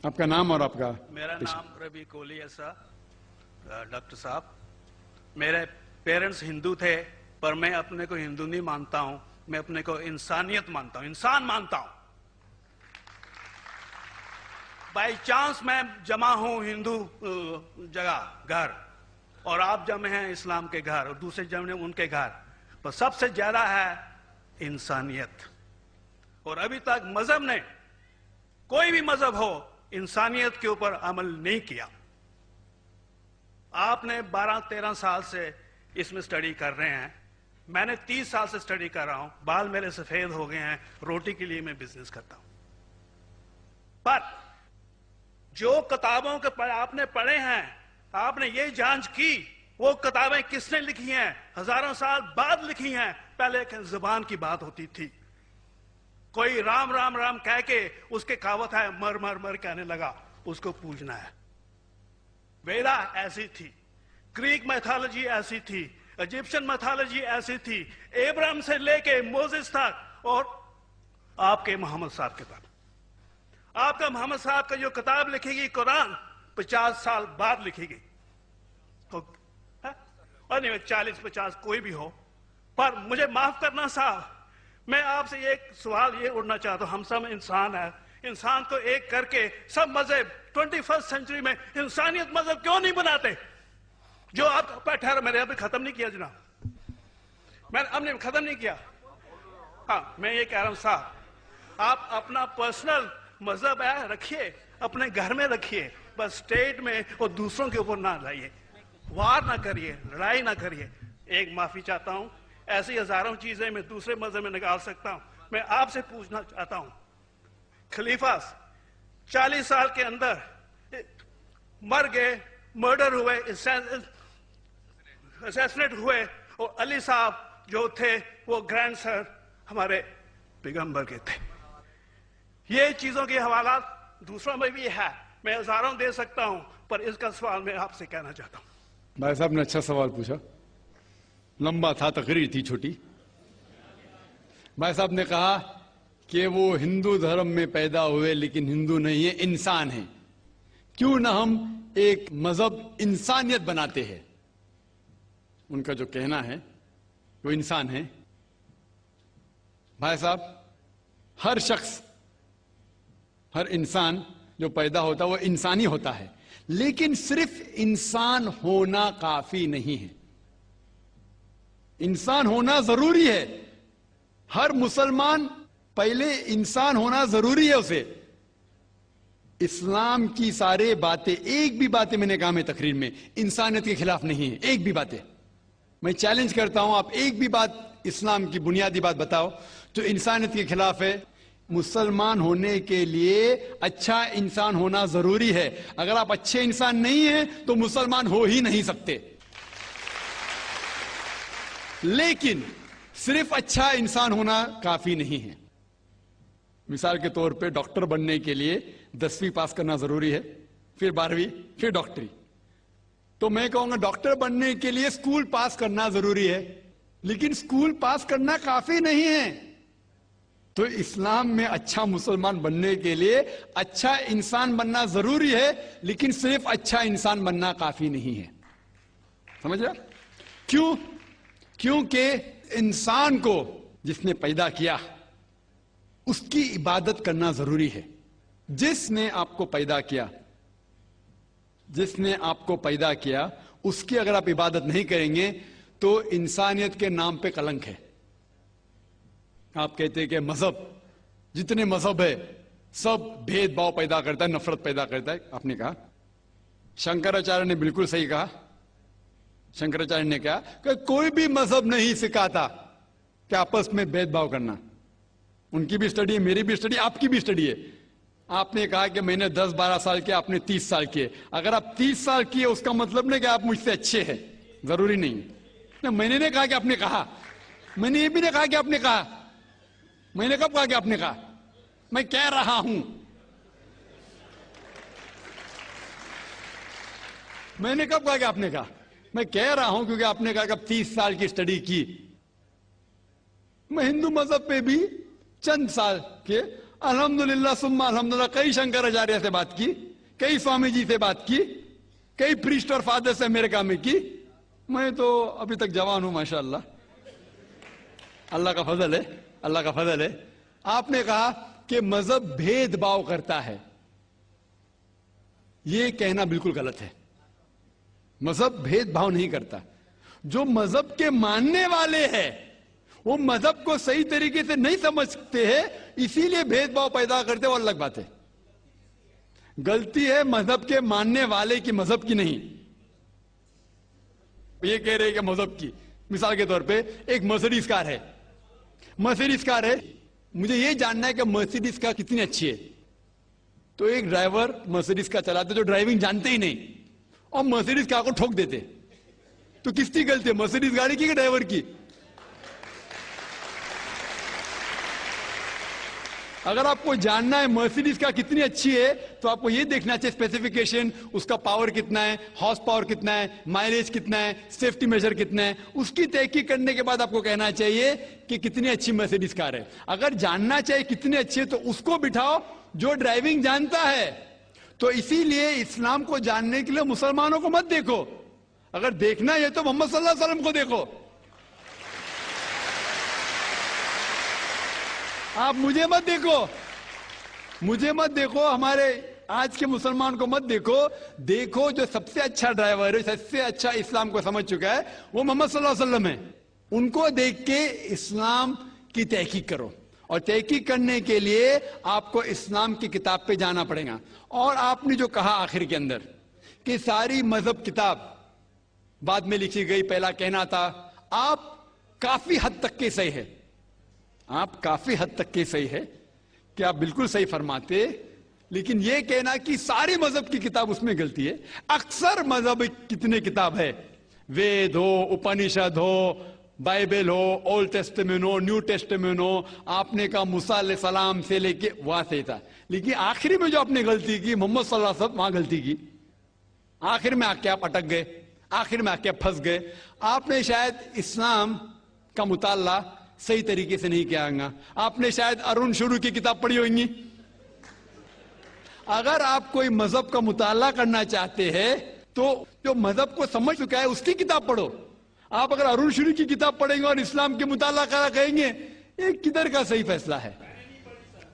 آپ کا نام اور آپ کا؟ میرا نام ربی کولی ایسا ڈاکٹر صاحب. میرے پیرنٹس ہندو تھے پر میں اپنے کو ہندو نہیں مانتا ہوں, میں اپنے کو انسانیت مانتا ہوں, انسان مانتا ہوں. بائی چانس میں جمع ہوں ہندو جگہ گھر اور آپ جمع ہیں اسلام کے گھر اور دوسرے جمع ہیں ان کے گھر, پر سب سے زیادہ ہے انسانیت. اور ابھی تک مذہب نے, کوئی بھی مذہب ہو, انسانیت کے اوپر عمل نہیں کیا. آپ نے 12-13 سال سے اس میں سٹڈی کر رہے ہیں, میں نے 30 سال سے سٹڈی کر رہا ہوں, بال میرے سفید ہو گئے ہیں, روٹی کے لیے میں بزنس کرتا ہوں. پر جو کتابوں کے آپ نے پڑھے ہیں, آپ نے یہ جانچ کی وہ کتابیں کس نے لکھی ہیں, ہزاروں سال بعد لکھی ہیں. پہلے ایک زبان کی بات ہوتی تھی, کوئی رام رام رام کہہ کے اس کے کہاوت ہے مر مر مر کہنے لگا, اس کو پوجنا ہے. ویدا ایسی تھی, گریک میتھالوجی ایسی تھی, ایجپشن میتھالوجی ایسی تھی, ابراہیم سے لے کے موزس تک, اور آپ کے محمد صاحب کے تک. آپ کا محمد صاحب کا جو کتاب لکھے گی قرآن 50 سال بعد لکھے گی, اور نہیں 40-50 کوئی بھی ہو. پر مجھے معاف کرنا صاحب, میں آپ سے ایک سوال یہ اڑنا چاہتا ہوں, ہم سب انسان ہیں, انسان کو ایک کر کے سب مذہب 21st سینچری میں انسانیت مذہب کیوں نہیں بناتے؟ جو آپ ٹھہرا, میں نے ابھی ختم نہیں کیا جناب, میں نے اب نے ختم نہیں کیا. ہاں میں یہ کہہ رہا ہوں صاحب, آپ اپنا پرسنل مذہب ہے رکھیے, اپنے گھر میں رکھیے, بس اسٹیٹ میں اور دوسروں کے اوپر نہ لائیے, وار نہ کریے, لڑائی نہ کریے. ایک معافی چاہتا ہوں, ایسی ہزاروں چیزیں میں دوسرے مذہب میں نکال سکتا ہوں. میں آپ سے پوچھنا چاہتا ہوں, خلیفہ 40 سال کے اندر مر گئے, مرڈر ہوئے, اسیسنیٹ ہوئے, اور علی صاحب جو تھے وہ گرینڈ سر ہمارے پیغمبر کے تھے. یہ چیزوں کے حوالات دوسروں میں بھی ہے, میں ہزاروں دے سکتا ہوں, پر اس کا سوال میں آپ سے کہنا چاہتا ہوں. بھائی صاحب نے اچھا سوال پوچھا, لمبا تھا, تقریر تھی چھوٹی. بھائی صاحب نے کہا کہ وہ ہندو دھرم میں پیدا ہوئے لیکن ہندو نہیں ہے, انسان ہیں, کیوں نہ ہم ایک مذہب انسانیت بناتے ہیں. ان کا جو کہنا ہے وہ انسان ہے. بھائی صاحب, ہر شخص, ہر انسان جو پیدا ہوتا ہے وہ انسانی ہوتا ہے, لیکن صرف انسان ہونا کافی نہیں ہے. انسان ہونا ضروری ہے. ہر مسلمان پہلے انسان ہونا ضروری ہے اسے. اسلام کی سارے باتیں, ایک بھی باتیں میں نے کہا میں تقریر میں, انسانیت کے خلاف نہیں ہے. ایک بھی باتیں میں چیلنج کرتا ہوں, آپ ایک بھی بات اسلام کی بنیادی بات بتاؤ جو انسانیت کے خلاف ہے. مسلمان ہونے کے لیے اچھا انسان ہونا ضروری ہے. اگر آپ اچھے انسان نہیں ہیں تو مسلمان ہو ہی نہیں سکتے. لیکن صرف اچھا انسان ہونا کافی نہیں ہے. مثال کے طور پہ ڈاکٹر بننے کے لیے 10ویں پاس کرنا ضروری ہے, پھر 12ویں, پھر ڈاکٹری. تو میں کہوں گا ڈاکٹر بننے کے لیے اسکول پاس کرنا ضروری ہے, لیکن اسکول پاس کرنا کافی نہیں ہے. تو اسلام میں اچھا مسلمان بننے کے لیے اچھا انسان بننا ضروری ہے, لیکن صرف اچھا انسان بننا کافی نہیں ہے. سمجھ رہا؟ کیوں؟ کیونکہ انسان کو جس نے پیدا کیا اس کی عبادت کرنا ضروری ہے. جس نے آپ کو پیدا کیا, جس نے آپ کو پیدا کیا, اس کی اگر آپ عبادت نہیں کریں گے تو انسانیت کے نام پہ کلنک ہے. آپ کہتے ہیں کہ مذہب, جتنے مذہب ہے سب بھید بھاؤ پیدا کرتا ہے, نفرت پیدا کرتا ہے. آپ نے کہا, شنکراچاریہ نے بالکل صحیح کہا. شنکراچاریہ نے کہا کہ کوئی بھی مذہب نہیں سکھاتا کہ آپس میں بھید بھاؤ کرنا. ان کی بھی اسٹڈی ہے, میری بھی اسٹڈی, آپ کی بھی اسٹڈی ہے. آپ نے کہا کہ میں نے 10-12 سال کیا, آپ نے 30 سال کیے. اگر آپ 30 سال کیے اس کا مطلب نہیں کہ آپ مجھ سے اچھے ہیں, ضروری نہیں. میں نے نہیں کہا کہ آپ نے کہا, میں نے یہ بھی نہیں کہا کہ آپ نے کہا. میں نے کب کہا کہ آپ نے کہا؟ میں کہہ رہا ہوں. میں نے کب کہا کہ آپ نے کہا؟ میں کہہ رہا ہوں کیونکہ آپ نے کہا کہ اب 30 سال کی اسٹڈی کی. میں ہندو مذہب پہ بھی چند سال کے الحمدللہ ثم الحمدللہ کئی شنکراچاریہ سے بات کی, کئی سوامی جی سے بات کی, کئی پریسٹ اور فادر سے امریکہ میں کی. میں تو ابھی تک جوان ہوں ماشاءاللہ, اللہ کا فضل ہے, اللہ کا فضل ہے. آپ نے کہا کہ مذہب بھید بھاؤ کرتا ہے. یہ کہنا بالکل غلط ہے. مذہب بھید بھاؤ نہیں کرتا. جو مذہب کے ماننے والے ہیں وہ مذہب کو صحیح طریقے سے نہیں سمجھتے ہیں, اسی لیے بھید بھاؤ پیدا کرتے, وہ الگ بات ہے. غلطی ہے مذہب کے ماننے والے کی, مذہب کی نہیں. یہ کہہ رہے کہ مذہب کی, مثال کے طور پہ ایک مرسیڈیز کار ہے, مرسیڈیز کار ہے, مجھے یہ جاننا ہے کہ مرسیڈیز کار کتنی اچھی ہے. تو ایک ڈرائیور مرسیڈیز کار چلاتے جو ڈرائیونگ جانتے ہی نہیں اور مرسیڈیز کار کو ٹھوک دیتے, تو کس کی غلطی ہے, مرسیڈیز گاڑی کی کہ ڈرائیور کی؟ اگر آپ کو جاننا ہے مرسیڈیز کار کتنی اچھی ہے تو آپ کو یہ دیکھنا چاہیے اسپیسیفیکیشن, اس کا پاور کتنا ہے, ہارس پاور کتنا ہے, مائلیج کتنا ہے, سیفٹی میجر کتنا ہے. اس کی تحقیق کرنے کے بعد آپ کو کہنا چاہیے کہ کتنی اچھی مرسیڈیز کار ہے. اگر جاننا چاہیے کتنی اچھی ہے تو اس کو بٹھاؤ جو ڈرائیونگ جانتا ہے. تو اسی لیے اسلام کو جاننے کے لیے مسلمانوں کو مت دیکھو, اگر دیکھنا ہے تو محمد صلی اللہ علیہ وسلم کو دیکھو. آپ مجھے مت دیکھو, مجھے مت دیکھو, ہمارے آج کے مسلمان کو مت دیکھو. دیکھو جو سب سے اچھا ڈرائیور ہے, سب سے اچھا اسلام کو سمجھ چکا ہے, وہ محمد صلی اللہ علیہ وسلم ہے. ان کو دیکھ کے اسلام کی تحقیق کرو, اور تحقیق کرنے کے لیے آپ کو اسلام کی کتاب پہ جانا پڑے گا. اور آپ نے جو کہا آخر کے اندر کہ ساری مذہب کتاب بعد میں لکھی گئی, پہلا کہنا تھا, آپ کافی حد تک کے صحیح ہے, آپ کافی حد تک کے صحیح ہے کہ آپ بالکل صحیح فرماتے, لیکن یہ کہنا کہ ساری مذہب کی کتاب اس میں غلطی ہے. اکثر مذہب کتنے کتاب ہے, وید ہو, اپنشد ہو, بائبل ہو, اولڈ ٹیسٹمنٹ ہو, نیو ٹیسٹمنٹ ہو, آپ نے کہا موسیٰ علیہ السلام سے لے کے وہاں سے تھا, لیکن آخری میں جو آپ نے غلطی کی محمد صلی اللہ علیہ وسلم, وہاں غلطی کی. آخر میں آ کے آپ اٹک گئے, آخر میں آ کے پھنس گئے. آپ نے شاید اسلام کا مطالعہ صحیح طریقے سے نہیں کیا گا, آپ نے شاید ارون شروع کی کتاب پڑھی ہوگی. اگر آپ کوئی مذہب کا مطالعہ کرنا چاہتے ہیں تو جو مذہب کو سمجھ چکا ہے اس کی کتاب پڑھو. آپ اگر ارون شروع کی کتاب پڑھیں گے اور اسلام کے مطالعہ کرا کہیں گے, یہ کدھر کا صحیح فیصلہ ہے؟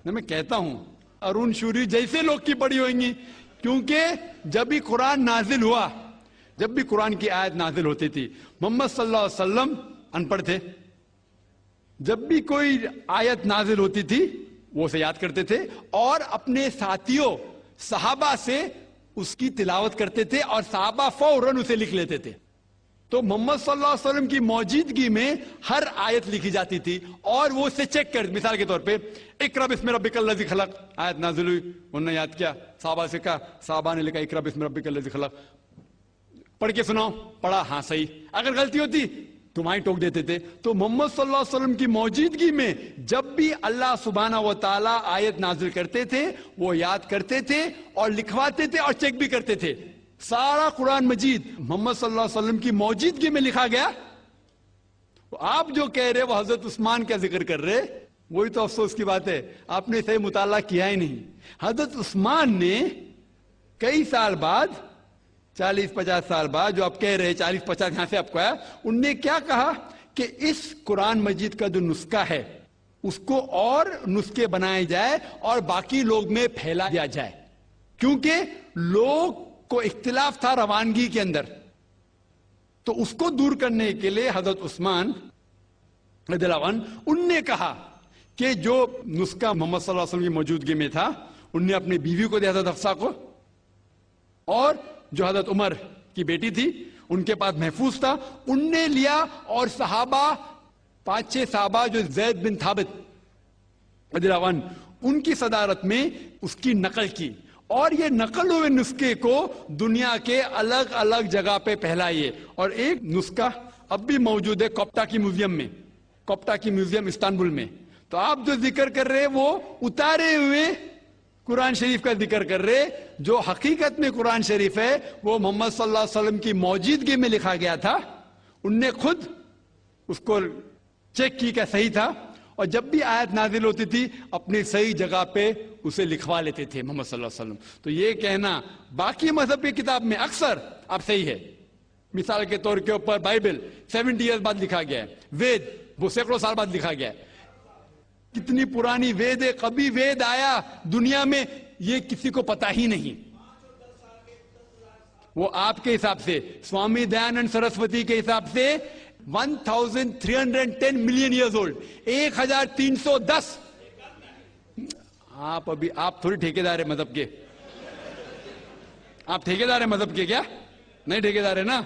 میں کہتا ہوں ارون شوری جیسے لوگ کی پڑھی ہوئیں گی, کیونکہ جب بھی قرآن نازل ہوا, جب بھی قرآن کی آیت نازل ہوتی تھی, محمد صلی اللہ علیہ وسلم ان پڑھ تھے. جب بھی کوئی آیت نازل ہوتی تھی وہ اسے یاد کرتے تھے اور اپنے ساتھیوں صحابہ سے اس کی تلاوت کرتے تھے, اور صحابہ فوراً اسے لکھ لیتے تھے. تو محمد صلی اللہ علیہ وسلم کی موجودگی میں ہر آیت لکھی جاتی تھی اور وہ اسے چیک کر, مثال کے طور پہ اقرا بسم ربک الذی خلق آیت نازل ہوئی, انہوں نے یاد کیا, صحابہ سے کہا, صحابہ نے لکھا اقرا بسم ربک الذی خلق, پڑھ کے سناؤ, پڑھا, ہاں صحیح. اگر غلطی ہوتی تو وہیں ٹوک دیتے تھے. تو محمد صلی اللہ علیہ وسلم کی موجودگی میں جب بھی اللہ سبحانہ و تعالیٰ آیت نازل کرتے تھے وہ یاد کرتے تھے اور لکھواتے تھے اور چیک بھی کرتے تھے. سارا قرآن مجید محمد صلی اللہ علیہ وسلم کی موجودگی میں لکھا گیا. آپ جو کہہ رہے وہ حضرت عثمان کا ذکر کر رہے, وہی تو افسوس کی بات ہے, آپ نے صحیح مطالعہ کیا ہی نہیں. حضرت عثمان نے کئی سال بعد, 40-50 سال بعد, جو آپ کہہ رہے 40-50 یہاں سے آپ کو آیا, ان نے کیا کہا کہ اس قرآن مجید کا جو نسخہ ہے اس کو اور نسخے بنائے جائے اور باقی لوگ میں پھیلا دیا جائے, کیونکہ لوگ کو اختلاف تھا روانگی کے اندر. تو اس کو دور کرنے کے لیے حضرت عثمان رضی اللہ عنہ ان نے کہا کہ جو نسخہ محمد صلی اللہ علیہ وسلم کی موجودگی میں تھا ان نے اپنی بیوی کو دیا, حضرت حفصہ کو, اور جو حضرت عمر کی بیٹی تھی ان کے پاس محفوظ تھا, ان نے لیا, اور صحابہ 5-6 صحابہ جو زید بن ثابت رضی اللہ عنہ ان کی صدارت میں اس کی نقل کی, اور یہ نقل ہوئے نسخے کو دنیا کے الگ الگ جگہ پہ پھیلائیے. اور ایک نسخہ اب بھی موجود ہے کوپٹا کی میوزیم میں, کوپٹا کی میوزیم استنبول میں. تو آپ جو ذکر کر رہے وہ اتارے ہوئے قرآن شریف کا ذکر کر رہے, جو حقیقت میں قرآن شریف ہے وہ محمد صلی اللہ علیہ وسلم کی موجودگی میں لکھا گیا تھا. ان نے خود اس کو چیک کی کہ صحیح تھا, اور جب بھی آیت نازل ہوتی تھی اپنی صحیح جگہ پہ اسے لکھوا لیتے تھے محمد صلی اللہ علیہ وسلم. تو یہ کہنا باقی مذہب کی کتاب میں اکثر اب صحیح ہے. مثال کے طور کے اوپر بائبل 70 ایئرز بعد لکھا گیا ہے. وید وہ سینکڑوں سال بعد لکھا گیا ہے. کتنی پرانی وید ہے, کبھی وید آیا دنیا میں یہ کسی کو پتا ہی نہیں. وہ آپ کے حساب سے, سوامی دیانند سرسوتی کے حساب سے 1310 ملین ایئرز اولڈ, 1310. آپ تھوڑی ٹھیکیدار ہے مذہب کے. آپ ٹھیکیدار ہیں مذہب کے کیا؟ نہیں ٹھیکیدار ہے نا.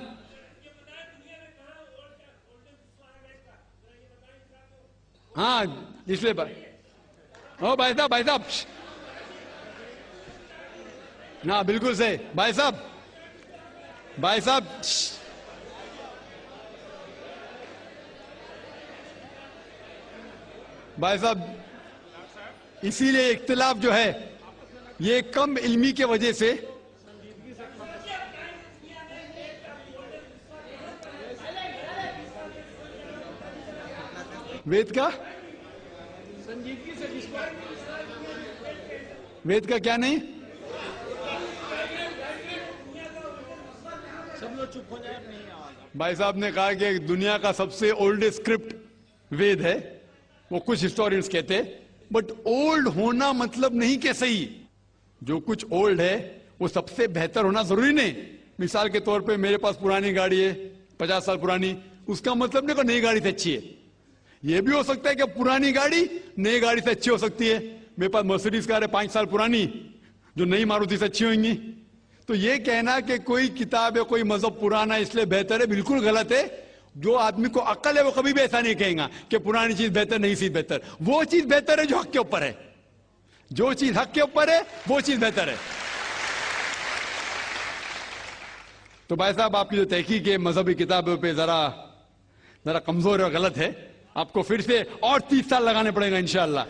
ہاں اس لیے بھائی صاحب نا بالکل صحیح. بھائی صاحب اسی لیے اختلاف جو ہے یہ کم علمی کے وجہ سے. وید کا کیا نہیں, بھائی صاحب نے کہا کہ دنیا کا سب سے اولڈسٹ اسکرپٹ وید ہے. وہ کچھ ہسٹورینز کہتے, بٹ اولڈ ہونا مطلب نہیں کہ صحیح. جو کچھ اولڈ ہے وہ سب سے بہتر ہونا ضروری نہیں. مثال کے طور پہ میرے پاس پرانی گاڑی ہے 50 سال پرانی, اس کا مطلب نہیں کہ نئی گاڑی سے اچھی ہے. یہ بھی ہو سکتا ہے کہ پرانی گاڑی نئی گاڑی سے اچھی ہو سکتی ہے. میرے پاس مرسیڈیز کار ہے 5 سال پرانی جو نئی ماروتی سے اچھی ہوئیں گی. تو یہ کہنا کہ کوئی کتاب ہے کوئی مذہب پرانا اس لیے بہتر ہے, بالکل غلط ہے. جو آدمی کو عقل ہے وہ کبھی بھی ایسا نہیں کہیں گا کہ پرانی چیز بہتر نئی چیز بہتر. وہ چیز بہتر ہے جو حق کے اوپر ہے. جو چیز حق کے اوپر ہے وہ چیز بہتر ہے. تو بھائی صاحب آپ کی جو تحقیق ہے مذہبی کتابوں پہ ذرا کمزور اور غلط ہے. آپ کو پھر سے اور 30 سال لگانے پڑیں گا انشاءاللہ.